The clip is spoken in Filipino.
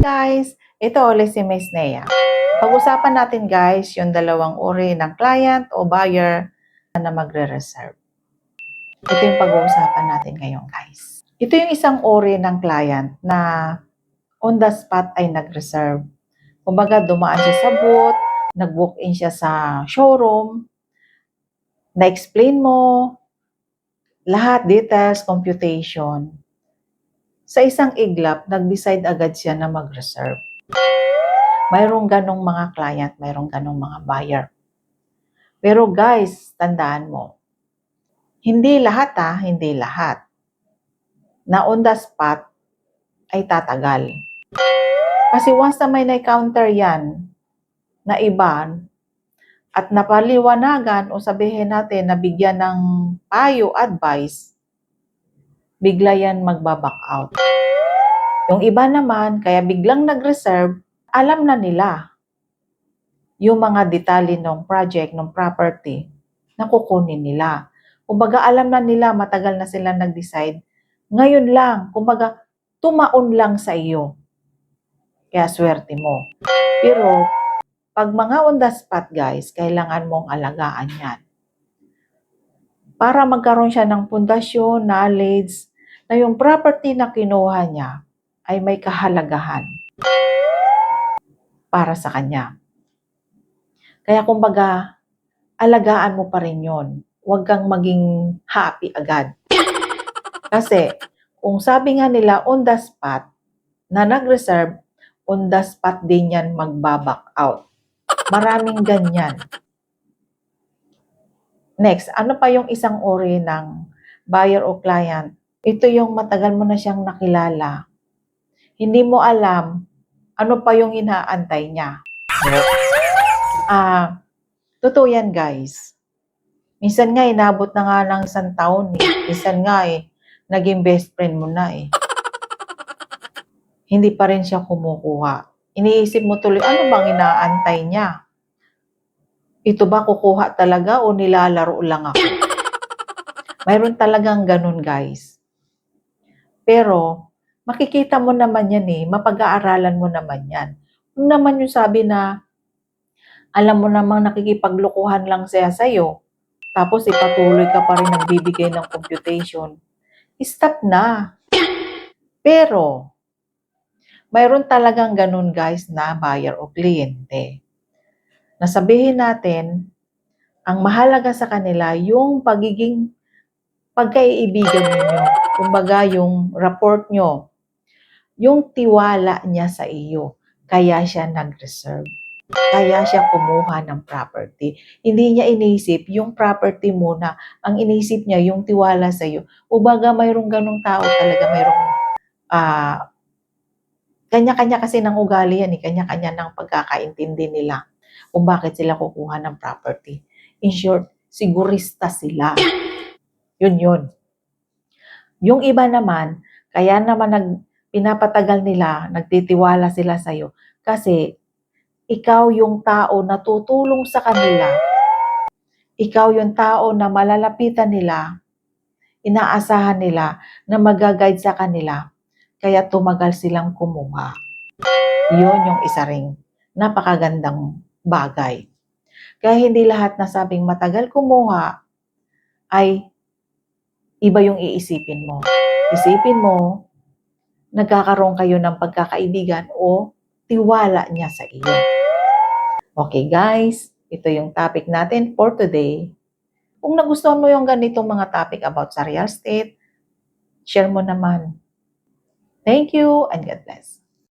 guys! Ito ulit si Miss Nea. Pag-usapan natin guys yung dalawang uri ng client o buyer na magre-reserve. Ito yung pag-uusapan natin ngayon guys. Ito yung isang uri ng client na on the spot ay nag-reserve. Kumbaga dumaan siya sa booth, nag-walk-in siya sa showroom, na-explain mo lahat, details, computation. Sa isang iglap, nag-decide agad siya na mag-reserve. Mayroong ganong mga client, mayroong ganong mga buyer. Pero guys, tandaan mo, hindi lahat hindi lahat na on the spot ay tatagal. Kasi once na may na-counter yan na iba at napaliwanagan o sabihin natin na bigyan ng payo, advice, bigla yan magbaback out. Yung iba naman, kaya biglang nag-reserve, alam na nila yung mga detalye ng project, ng property na kukunin nila. Kumbaga, alam na nila, matagal na sila nag-decide. Ngayon lang, kumbaga, tumaon lang sa iyo. Kaya swerte mo. Pero, pag mga on the spot guys, kailangan mong alagaan yan. Para magkaroon siya ng pundasyon, knowledge, na yung property na kinuha niya ay may kahalagahan para sa kanya. Kaya kumbaga, alagaan mo pa rin yun. Huwag kang maging happy agad. Kasi, kung sabi nga nila on the spot, na nag-reserve, on the spot din yan magbaback out. Maraming ganyan. Next, ano pa yung isang uri ng buyer o client? Ito yung matagal mo na siyang nakilala. Hindi mo alam ano pa yung inaantay niya. Totoo yan guys. Minsan nga inabot na nga ng isang taon Minsan nga naging best friend mo na Hindi pa rin siya kumukuha. Iniisip mo tuloy, ano bang inaantay niya? Ito ba kukuha talaga o nilalaro lang ako? Mayroon talagang ganun guys. Pero, makikita mo naman yan mapag-aaralan mo naman yan. Kung naman yung sabi na, alam mo namang nakikipaglukuhan lang siya sa'yo, tapos ipatuloy ka pa rin nagbibigay ng computation, stop na. Pero, mayroon talagang ganun guys na buyer o kliyente. Nasabihin natin, ang mahalaga sa kanila yung pagkaibigan ninyo. Kumbaga yung rapport nyo, yung tiwala niya sa iyo. Kaya siya nag-reserve. Kaya siya kumuha ng property. Hindi niya inisip yung property muna. Ang inisip niya yung tiwala sa iyo. Ubaga mayroong ganong tao talaga, mayroong kanya-kanya kasi ng ugali yan kanya-kanya ng pagkakaintindi nila kung bakit sila kukuha ng property. In short, sigurista sila. Yun. Yung iba naman, kaya naman pinapatagal nila, nagtitiwala sila sa'yo kasi ikaw yung tao na tutulong sa kanila. Ikaw yung tao na malalapitan nila, inaasahan nila na mag-guide sa kanila, kaya tumagal silang kumuha. Yun yung isa ring napakagandang bagay. Kaya hindi lahat na sabing matagal kumuha ay iba yung iisipin mo. Isipin mo, nagkakaroon kayo ng pagkakaibigan o tiwala niya sa iyo. Okay guys, ito yung topic natin for today. Kung nagustuhan mo yung ganitong mga topic about sa real estate, share mo naman. Thank you and God bless.